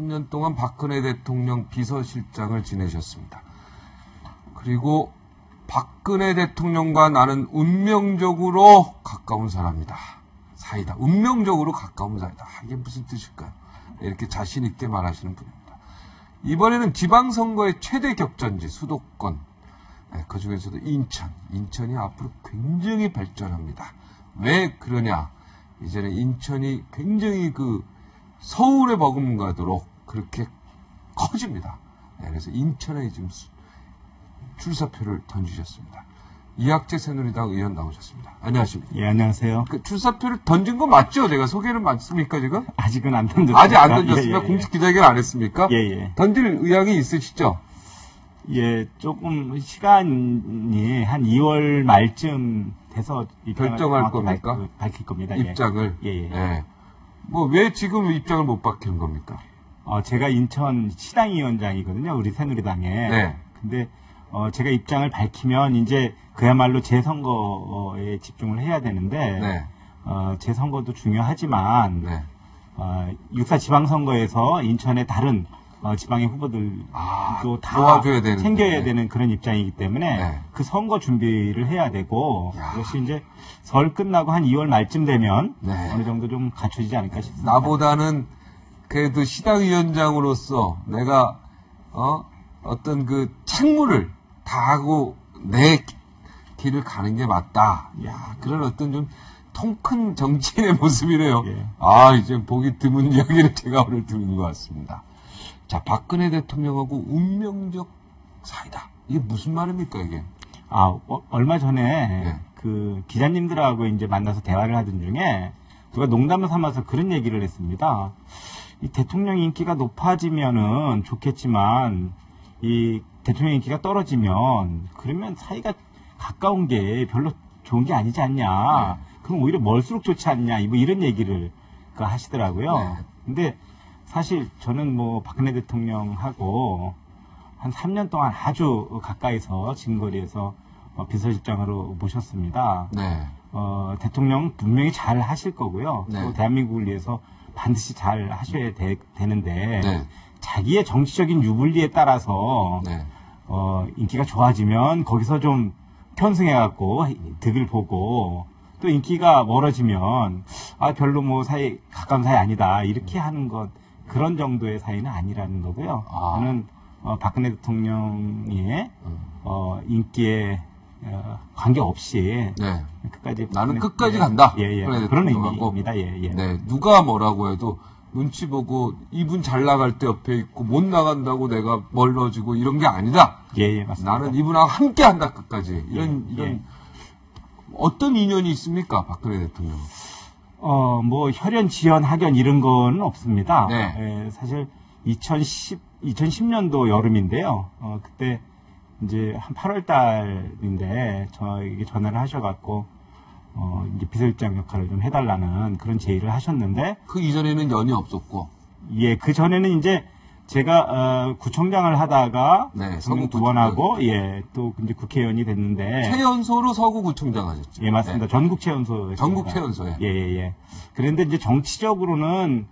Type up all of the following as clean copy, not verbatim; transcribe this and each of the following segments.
3년 동안 박근혜 대통령 비서실장을 지내셨습니다. 그리고 박근혜 대통령과 나는 운명적으로 가까운 사람이다. 사이다. 운명적으로 가까운 사이다. 이게 무슨 뜻일까요? 이렇게 자신 있게 말하시는 분입니다. 이번에는 지방선거의 최대 격전지 수도권, 그 중에서도 인천이 앞으로 굉장히 발전합니다. 왜 그러냐? 이제는 인천이 굉장히 서울에 버금가도록 그렇게 커집니다. 그래서 인천에 지금 출사표를 던지셨습니다. 이학재 새누리당 의원 나오셨습니다. 안녕하십니까? 예, 안녕하세요. 출사표를 던진 거 맞죠? 내가 소개는 맞습니까, 지금? 아직은 안 던졌습니다. 아직 안 던졌습니다. 예. 공식 기자회견 안 했습니까? 예. 던질 의향이 있으시죠? 예, 조금 시간이 한 2월 말쯤 돼서 결정할 겁니까? 밝힐 겁니다. 입장을? 예. 왜 지금 입장을 못 밝히는 겁니까? 제가 인천 시당위원장이거든요. 우리 새누리당에. 네. 근데 제가 입장을 밝히면 이제 그야말로 제 선거에 집중을 해야 되는데 네. 제 선거도 중요하지만 네. 6.4 지방선거에서 인천의 다른 지방의 후보들도 다 도와줘야 되는, 챙겨야 되는 그런 입장이기 때문에 네. 그 선거 준비를 해야 되고 그것이 이제 설 끝나고 한 2월 말쯤 되면 네. 어느 정도 좀 갖춰지지 않을까 싶습니다. 나보다는 그래도 시당위원장으로서 내가 어떤 창무를 다 하고 내 길을 가는 게 맞다. 그런 어떤 좀 통 큰 정치인의 모습이네요. 예. 이제 보기 드문 이야기를 제가 오늘 들은 것 같습니다. 자, 박근혜 대통령하고 운명적 사이다. 이게 무슨 말입니까, 이게? 얼마 전에 그 기자님들하고 이제 만나서 대화를 하던 중에 누가 농담을 삼아서 그런 얘기를 했습니다. 이 대통령 인기가 높아지면은 좋겠지만 이 대통령 인기가 떨어지면 그러면 사이가 가까운 게 별로 좋은 게 아니지 않냐. 그럼 오히려 멀수록 좋지 않냐. 뭐 이런 얘기를 하시더라고요. 근데 사실 저는 박근혜 대통령하고 한 3년 동안 아주 가까이서 진거리에서 비서실장으로 모셨습니다. 네. 대통령 분명히 잘 하실 거고요. 네. 또 대한민국을 위해서 반드시 잘 하셔야 되는데 네. 자기의 정치적인 유불리에 따라서 네. 인기가 좋아지면 거기서 좀 편승해갖고 득을 보고 또 인기가 멀어지면 별로 가까운 사이 아니다 이렇게 하는 것 그런 정도의 사이는 아니라는 거고요. 저는 박근혜 대통령의 인기에 관계없이 네. 끝까지 나는 끝까지 간다. 그런 의미입니다. 네. 누가 뭐라고 해도 눈치 보고 이분 잘 나갈 때 옆에 있고 못 나간다고 내가 멀어지고 이런 게 아니다. 맞습니다. 나는 이분하고 함께 한다 끝까지. 이런 어떤 인연이 있습니까, 박근혜 대통령? 혈연, 지연, 학연 이런 건 없습니다. 네. 사실 2010년도 여름인데요. 그때 이제 한 8월 달인데 저에게 전화를 하셔갖고 이제 비서실장 역할을 좀 해달라는 그런 제의를 하셨는데 그 이전에는 연이 없었고. 그 전에는 이제 제가 구청장을 하다가 서구 2번 하고 또 이제 국회의원이 됐는데 최연소로 서구구청장 하셨죠. 맞습니다. 전국 최연소. 전국 최연소에. 그런데 이제 정치적으로는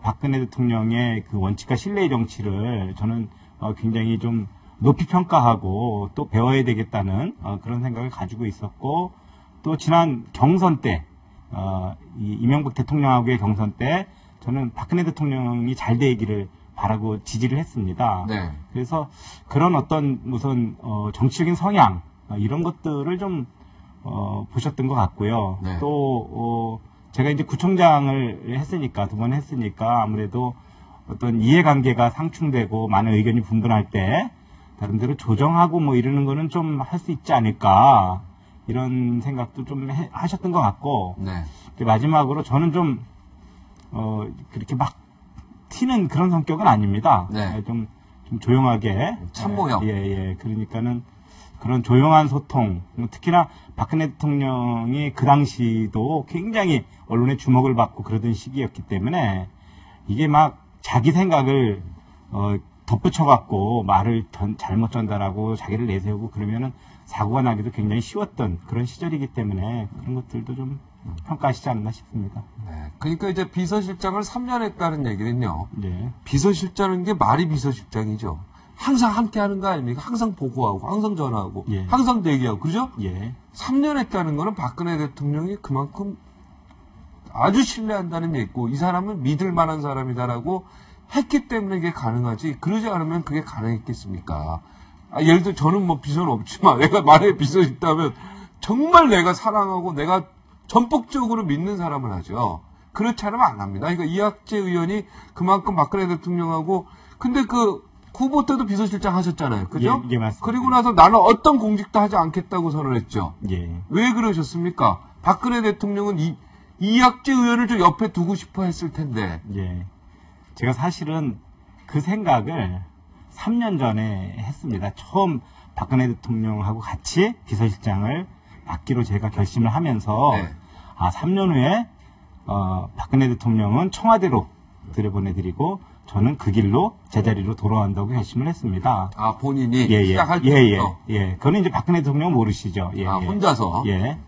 박근혜 대통령의 그 원칙과 신뢰의 정치를 저는 굉장히 좀 높이 평가하고 또 배워야 되겠다는 그런 생각을 가지고 있었고 또 지난 경선 때 이명박 대통령하고의 경선 때 저는 박근혜 대통령이 잘 되기를 바라고 지지를 했습니다. 네. 그래서 그런 어떤 무슨 정치적인 성향 이런 것들을 좀 보셨던 것 같고요. 네. 또 제가 이제 구청장을 했으니까 2번 했으니까 아무래도 어떤 이해관계가 상충되고 많은 의견이 분분할 때 나름대로 조정하고 뭐 이러는 거는 좀 할 수 있지 않을까 이런 생각도 좀 하셨던 것 같고 네. 마지막으로 저는 좀 그렇게 막 튀는 그런 성격은 아닙니다. 네. 좀 조용하게 참모형. 그러니까는 그런 조용한 소통, 특히나 박근혜 대통령이 그 당시도 굉장히 언론의 주목을 받고 그러던 시기였기 때문에 이게 막 자기 생각을 덧붙여갖고 말을 잘못 전달하고 자기를 내세우고 그러면은 사고가 나기도 굉장히 쉬웠던 그런 시절이기 때문에 그런 것들도 좀 평가하시지 않나 싶습니다. 네. 그러니까 이제 비서실장을 3년 했다는 얘기는요. 예. 비서실장인 게 말이 비서실장이죠. 항상 함께 하는 거 아닙니까? 항상 보고하고, 항상 전화하고, 예. 항상 대기하고, 그죠? 예. 3년 했다는 거는 박근혜 대통령이 그만큼 아주 신뢰한다는 얘기고, 이 사람은 믿을 만한 사람이다라고 했기 때문에 이게 가능하지, 그러지 않으면 그게 가능했겠습니까? 예를 들어 저는 뭐 비서는 없지만, 내가 만약에 비서 있다면, 정말 내가 사랑하고 내가 전폭적으로 믿는 사람을 하죠. 그렇지 않으면 안 합니다. 그러니까 이학재 의원이 그만큼 박근혜 대통령하고, 근데 그 후보 때도 비서실장 하셨잖아요. 그죠? 예, 맞습니다. 그리고 나서 나는 어떤 공직도 하지 않겠다고 선언했죠. 예. 왜 그러셨습니까? 박근혜 대통령은 이학재 의원을 좀 옆에 두고 싶어 했을 텐데. 예. 제가 사실은 그 생각을 3년 전에 했습니다. 처음 박근혜 대통령하고 같이 비서실장을 맡기로 제가 결심을 하면서, 네. 3년 후에, 박근혜 대통령은 청와대로 들여보내드리고, 저는 그 길로 제자리로 돌아간다고 결심을 했습니다. 본인이 예, 예. 시작할 예, 때부터. 예. 그거는 이제 박근혜 대통령 모르시죠. 예, 예. 혼자서. 예.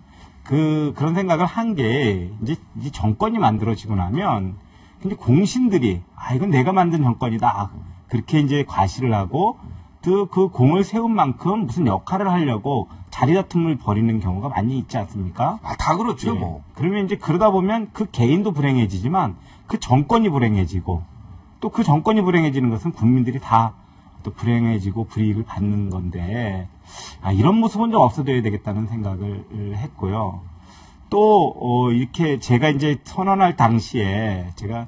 그런 생각을 한 게, 이제 정권이 만들어지고 나면, 근데 공신들이, 이건 내가 만든 정권이다. 그렇게 이제 과시를 하고, 그 공을 세운 만큼 무슨 역할을 하려고 자리 다툼을 벌이는 경우가 많이 있지 않습니까? 다 그렇죠, 예. 뭐. 그러면 이제 그러다 보면 그 개인도 불행해지지만 그 정권이 불행해지고, 또 그 정권이 불행해지는 것은 국민들이 다 또 불행해지고 불이익을 받는 건데, 이런 모습은 좀 없어져야 되겠다는 생각을 했고요. 또, 이렇게 제가 이제 선언할 당시에 제가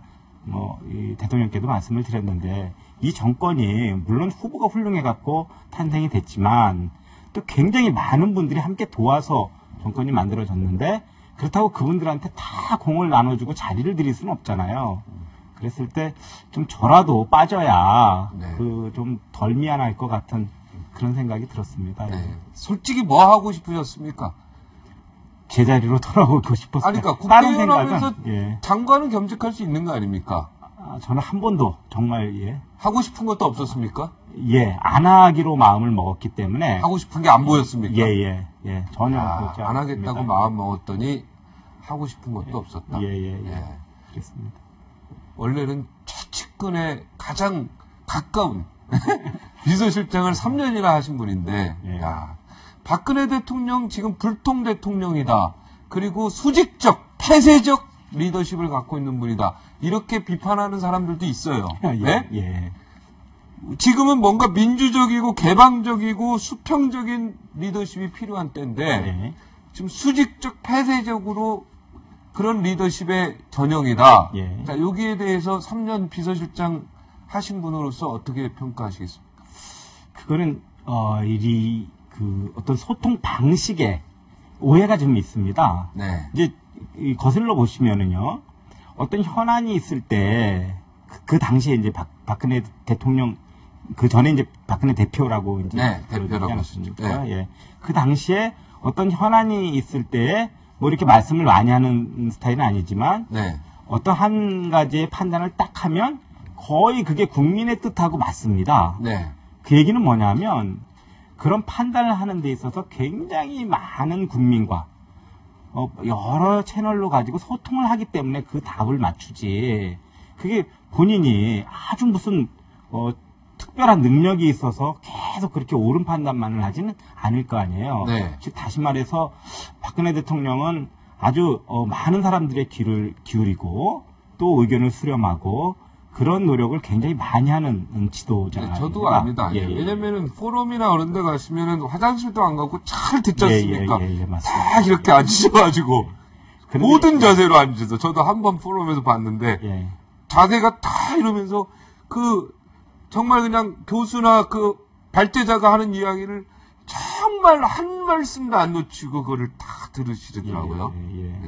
이 대통령께도 말씀을 드렸는데, 이 정권이 물론 후보가 훌륭해갖고 탄생이 됐지만, 또 굉장히 많은 분들이 함께 도와서 정권이 만들어졌는데, 그렇다고 그분들한테 다 공을 나눠주고 자리를 드릴 수는 없잖아요. 그랬을 때 좀 저라도 빠져야 네. 좀 덜 미안할 것 같은 그런 생각이 들었습니다. 네. 솔직히 뭐 하고 싶으셨습니까? 제자리로 돌아오고 싶었어요. 그러니까 다른 국회의원 하면서 생각은, 예. 장관은 겸직할 수 있는 거 아닙니까? 저는 한 번도 정말 하고 싶은 것도 없었습니까? 안 하기로 마음을 먹었기 때문에 하고 싶은 게 안 보였습니까? 전혀 그렇지 안 하겠다고 않습니다. 마음 먹었더니 하고 싶은 것도 없었다. 그렇습니다. 원래는 최측근에 가장 가까운 비서실장을 3년이나 하신 분인데, 예. 박근혜 대통령 지금 불통 대통령이다. 그리고 수직적, 폐쇄적 리더십을 갖고 있는 분이다. 이렇게 비판하는 사람들도 있어요. 네? 예. 지금은 뭔가 민주적이고 개방적이고 수평적인 리더십이 필요한 때인데, 예. 지금 수직적, 폐쇄적으로 그런 리더십의 전형이다. 예. 자, 여기에 대해서 3년 비서실장 하신 분으로서 어떻게 평가하시겠습니까? 그거는 어떤 소통 방식에 오해가 좀 있습니다. 네. 이제 거슬러 보시면은요, 어떤 현안이 있을 때 그 당시에 이제 박근혜 대통령 그 전에 이제 박근혜 대표라고 이제 네, 대표라고 않았습니까? 네. 예. 그 당시에 어떤 현안이 있을 때 뭐 이렇게 말씀을 많이 하는 스타일은 아니지만, 네. 어떤 한 가지의 판단을 딱 하면 거의 그게 국민의 뜻하고 맞습니다. 네. 그 얘기는 뭐냐면, 그런 판단을 하는 데 있어서 굉장히 많은 국민과 여러 채널로 가지고 소통을 하기 때문에 그 답을 맞추지, 그게 본인이 아주 무슨 특별한 능력이 있어서 계속 그렇게 옳은 판단만을 하지는 않을 거 아니에요. 네. 즉 다시 말해서 박근혜 대통령은 아주 많은 사람들의 귀를 기울이고 또 의견을 수렴하고 그런 노력을 굉장히 많이 하는 지도자입니다. 네, 저도 압니다. 왜냐면은 포럼이나 그런 데 가시면은 화장실도 안 가고 잘 듣지 않습니까? 맞습니다. 딱 이렇게 앉으셔가지고 모든 자세로 앉으셔서 저도 한번 포럼에서 봤는데 자세가 다 이러면서 정말 그냥 교수나 발제자가 하는 이야기를 정말 한 말씀도 안 놓치고 그거를 다 들으시더라고요.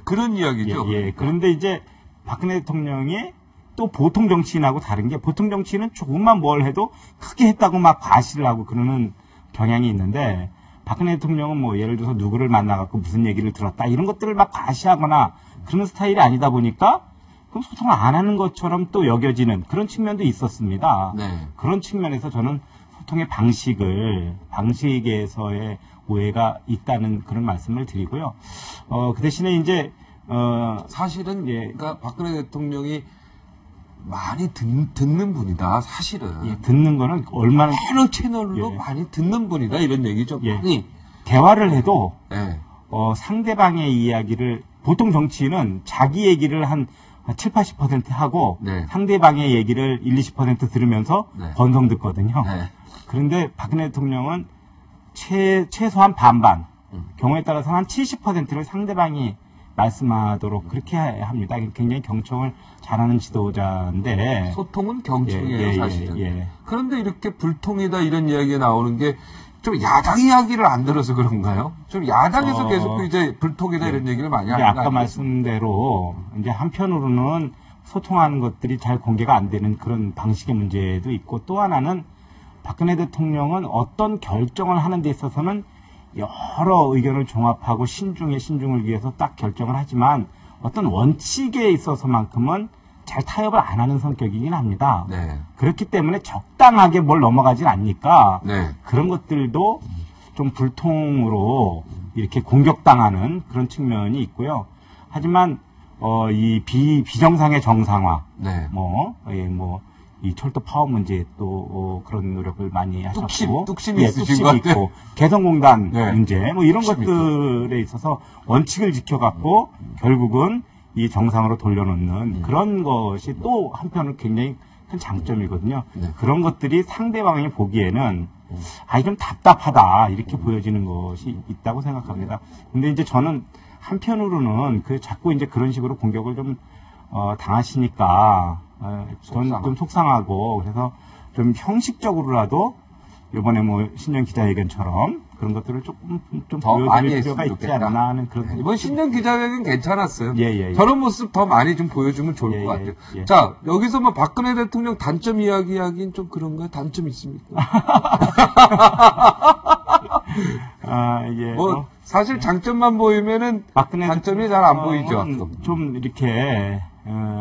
그런 이야기죠. 그런데 이제 박근혜 대통령이 또 보통 정치인하고 다른 게, 보통 정치인은 조금만 뭘 해도 크게 했다고 막 과시를 하고 그러는 경향이 있는데, 박근혜 대통령은 뭐 예를 들어서 누구를 만나갖고 무슨 얘기를 들었다 이런 것들을 막 과시하거나 그런 스타일이 아니다 보니까 그럼 소통을 안 하는 것처럼 또 여겨지는 그런 측면도 있었습니다. 네. 그런 측면에서 저는 소통의 방식에서의 오해가 있다는 그런 말씀을 드리고요. 그 대신에 이제 사실은 예. 그러니까 박근혜 대통령이 많이 듣는 분이다. 사실은 예, 듣는 거는 얼마나 여러 채널로 예. 많이 듣는 분이다. 이런 얘기죠. 예. 많이. 대화를 해도 예. 상대방의 이야기를 보통 정치인은 자기 얘기를 한 7, 80% 하고 네. 상대방의 얘기를 1, 20% 들으면서 네. 번성 듣거든요. 네. 그런데 박근혜 대통령은 최소한 반반, 경우에 따라서는 한 70%를 상대방이 말씀하도록 그렇게 합니다. 굉장히 경청을 잘하는 지도자인데 소통은 경청이에요, 예, 예, 사실은. 예. 그런데 이렇게 불통이다 이런 이야기가 나오는 게 좀 야당 이야기를 안 들어서 그런가요? 좀 야당에서 계속 이제 불통이다 이런 얘기를 많이 하는 거 아까 아니겠습니까? 말씀대로 이제 한편으로는 소통하는 것들이 잘 공개가 안 되는 그런 방식의 문제도 있고, 또 하나는 박근혜 대통령은 어떤 결정을 하는 데 있어서는 여러 의견을 종합하고 신중을 위해서 딱 결정을 하지만 어떤 원칙에 있어서만큼은 잘 타협을 안 하는 성격이긴 합니다. 네. 그렇기 때문에 적당하게 뭘 넘어가질 않으니까 네. 그런 것들도 좀 불통으로 이렇게 공격당하는 그런 측면이 있고요. 하지만 이 비정상의 정상화, 네. 이 철도 파업 문제 또 그런 노력을 많이 하셨고, 뚝심이 있으신 것 같아요. 있고, 개성공단 네. 문제 뭐 이런 뚝심이 것들에 있어서 원칙을 지켜갖고 결국은 이 정상으로 돌려놓는 그런 것이 또 한편은 굉장히 큰 장점이거든요. 네. 그런 것들이 상대방이 보기에는 이건 답답하다 이렇게 보여지는 것이 있다고 생각합니다. 근데 이제 저는 한편으로는 자꾸 이제 그런 식으로 공격을 좀 당하시니까 저는 좀 속상하고, 그래서 좀 형식적으로라도 이번에 신년 기자회견처럼 그런 것들을 조금 좀 더 많이 보여드릴 필요가 했으면 있지 좋겠다. 않나 하는 그런 이번 신년 기자회견 괜찮았어요. 예. 저런 모습 더 많이 좀 보여주면 좋을 것 같아요. 예. 자, 여기서 박근혜 대통령 단점 이야기하기는 좀 그런가요? 단점 있습니까? 사실 장점만 보이면은 박근혜 단점이 잘 안 보이죠. 좀 이렇게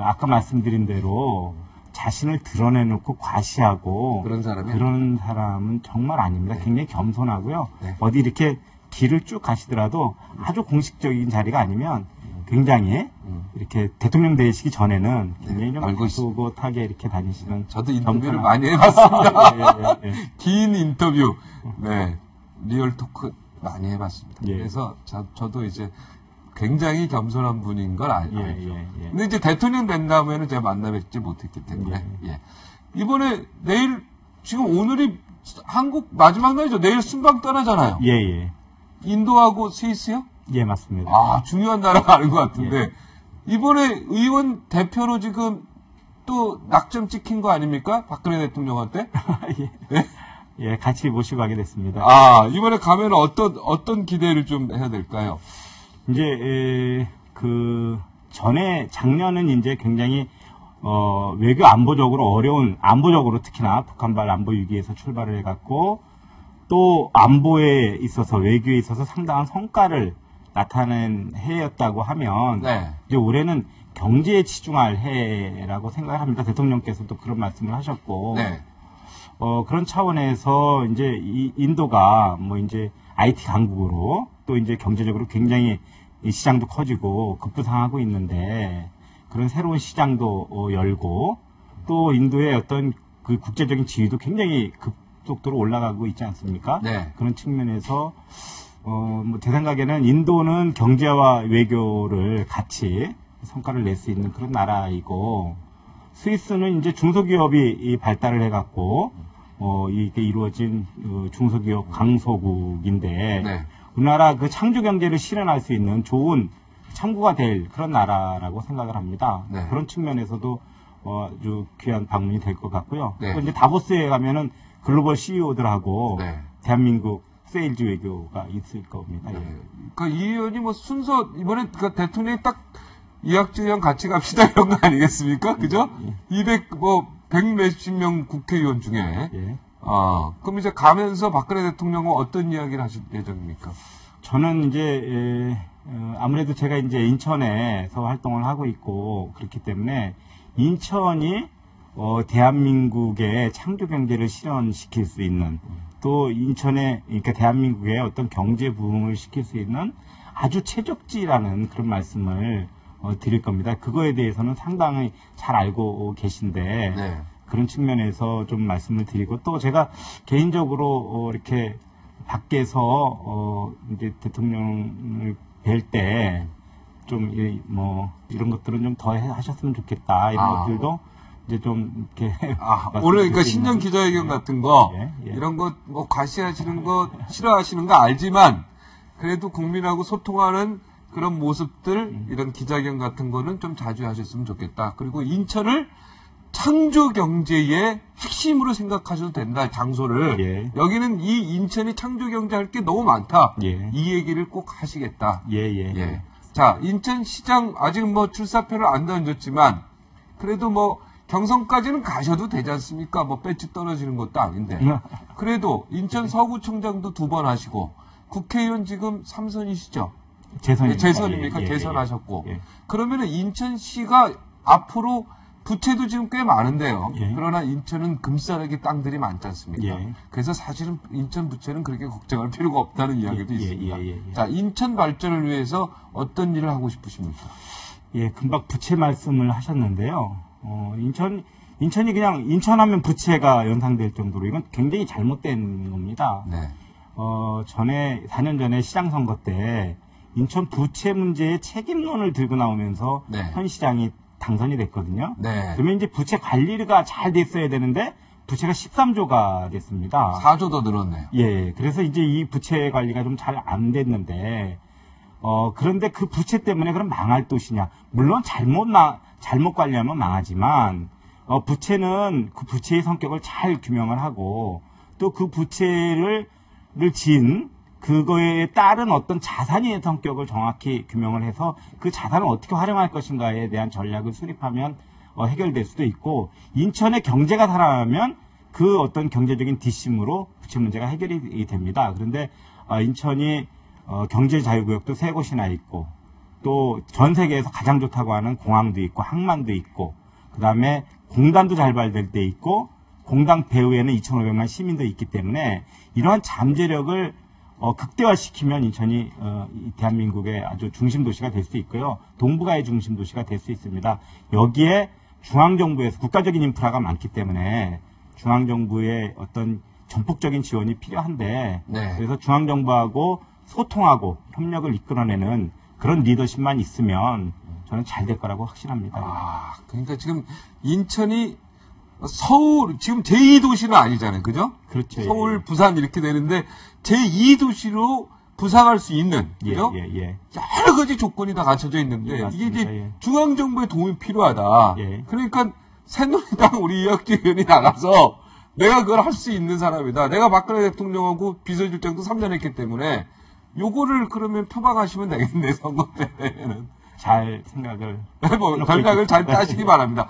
아까 말씀드린 대로 자신을 드러내놓고 과시하고 그런 사람은 정말 아닙니다. 굉장히 겸손하고요. 네. 어디 이렇게 길을 쭉 가시더라도 아주 공식적인 자리가 아니면 굉장히 이렇게 대통령 되시기 전에는 굉장히 좀 가수고하게 이렇게 다니시는. 저도 인터뷰를 많이 해봤습니다. 예. 긴 인터뷰, 네, 리얼 토크 많이 해봤습니다. 예. 그래서 저도 이제 굉장히 겸손한 분인 걸 알죠. 예. 근데 이제 대통령 된 다음에는 제가 만나뵙지 못했기 때문에. 예. 이번에 지금 오늘이 한국 마지막 날이죠. 내일 순방 떠나잖아요. 예. 인도하고 스위스요? 예, 맞습니다. 중요한 나라 가는 것 같은데. 이번에 의원 대표로 지금 또 낙점 찍힌 거 아닙니까? 박근혜 대통령한테? 예, 같이 모시고 가게 됐습니다. 이번에 가면 어떤 기대를 좀 해야 될까요? 이제 작년은 이제 굉장히 외교 안보적으로 어려운, 안보적으로 특히나 북한발 안보 위기에서 출발을 해갖고 또 안보에 있어서, 외교에 있어서 상당한 성과를 나타낸 해였다고 하면, 네. 이제 올해는 경제에 치중할 해라고 생각을 합니다. 대통령께서도 그런 말씀을 하셨고, 네. 그런 차원에서 이제 인도가 이제 IT 강국으로 또 이제 경제적으로 굉장히 이 시장도 커지고 급부상하고 있는데, 그런 새로운 시장도 열고 또 인도의 어떤 그 국제적인 지위도 굉장히 급속도로 올라가고 있지 않습니까? 네. 그런 측면에서 제 생각에는 인도는 경제와 외교를 같이 성과를 낼 수 있는 그런 나라이고, 스위스는 이제 중소기업이 발달을 해갖고 이게 이루어진 중소기업 강소국인데, 네. 우리나라 그 창조 경제를 실현할 수 있는 좋은 참고가 될 그런 나라라고 생각을 합니다. 네. 그런 측면에서도 아주 귀한 방문이 될 것 같고요. 네. 또 이제 다보스에 가면은 글로벌 CEO들하고 네. 대한민국 세일즈 외교가 있을 겁니다. 네. 그러니까 이 의원이 순서 이번에 대통령이 딱 이학주의랑 같이 갑시다 이런 거 아니겠습니까? 그죠? 100몇십 명 국회의원 중에. 예. 그럼 이제 가면서 박근혜 대통령은 어떤 이야기를 하실 예정입니까? 저는 이제 아무래도 제가 이제 인천에서 활동을 하고 있고 그렇기 때문에 인천이 대한민국의 창조 경제를 실현시킬 수 있는, 또 인천에, 그러니까 대한민국의 어떤 경제 부흥을 시킬 수 있는 아주 최적지라는 그런 말씀을 드릴 겁니다. 그거에 대해서는 상당히 잘 알고 계신데 네. 그런 측면에서 좀 말씀을 드리고 또 제가 개인적으로 이렇게 밖에서 이제 대통령을 뵐 때 좀 이런 것들은 좀 더 하셨으면 좋겠다 이런 것들도 이제 좀 이렇게 오늘 그러니까 신년 기자회견 같은 거 예. 이런 거 뭐 과시하시는 거 싫어하시는 거 알지만 그래도 국민하고 소통하는 그런 모습들 이런 기자회견 같은 거는 좀 자주 하셨으면 좋겠다. 그리고 인천을 창조 경제의 핵심으로 생각하셔도 된다. 장소를 예. 여기는 이 인천이 창조 경제 할 게 너무 많다. 예. 이 얘기를 꼭 하시겠다. 예. 자, 인천시장 아직 뭐 출사표를 안 던졌지만 그래도 뭐 경선까지는 가셔도 되지 않습니까? 뭐 배지 떨어지는 것도 아닌데. 그래도 인천 서구청장도 2번 하시고 국회의원 지금 3선이시죠? 재선입니까? 재선하셨고. 그러면은 인천시가 앞으로 부채도 지금 꽤 많은데요. 그러나 인천은 금싸라기 땅들이 많지 않습니까? 그래서 사실은 인천 부채는 그렇게 걱정할 필요가 없다는 이야기도 있습니다. 자, 인천 발전을 위해서 어떤 일을 하고 싶으십니까? 금방 부채 말씀을 하셨는데요. 인천이 그냥 인천하면 부채가 연상될 정도로 이건 굉장히 잘못된 겁니다. 네. 4년 전에 시장 선거 때 인천 부채 문제의 책임론을 들고 나오면서 현 시장이 당선이 됐거든요. 그러면 이제 부채 관리가 잘 됐어야 되는데 부채가 13조가 됐습니다. 4조 더 늘었네요. 그래서 이제 이 부채 관리가 좀 잘 안 됐는데 그런데 그 부채 때문에 그럼 망할 도시냐? 물론 잘못 관리하면 망하지만 부채는 그 부채의 성격을 잘 규명을 하고 또 그 부채를 진 그거에 따른 어떤 자산의 성격을 정확히 규명을 해서 그 자산을 어떻게 활용할 것인가에 대한 전략을 수립하면 해결될 수도 있고 인천의 경제가 살아나면 그 어떤 경제적인 뒷심으로 부채 문제가 해결이 됩니다. 그런데 인천이 경제 자유구역도 3곳이나 있고 또 전 세계에서 가장 좋다고 하는 공항도 있고 항만도 있고 그다음에 공단도 잘 발될 때 있고 공단 배후에는 2,500만 시민도 있기 때문에 이러한 잠재력을 극대화시키면 인천이 대한민국의 아주 중심 도시가 될 수 있고요. 동북아의 중심 도시가 될 수 있습니다. 여기에 중앙정부에서 국가적인 인프라가 많기 때문에 중앙정부의 어떤 전폭적인 지원이 필요한데 그래서 중앙정부하고 소통하고 협력을 이끌어내는 그런 리더십만 있으면 저는 잘 될 거라고 확신합니다. 그러니까 지금 인천이 서울, 지금 제2도시는 아니잖아요. 그죠? 그렇죠. 서울, 부산 이렇게 되는데 제2도시로 부상할 수 있는, 그죠? 여러 가지 조건이 다 갖춰져 있는데 이게 이제 중앙정부의 도움이 필요하다. 그러니까 새누리당 우리 이학재 의원이 나가서 내가 그걸 할 수 있는 사람이다. 내가 박근혜 대통령하고 비서실장도 3년 했기 때문에 요거를 그러면 표방하시면 되겠네, 선거 때는. 잘 생각을. 전략을 잘 따시기 바랍니다.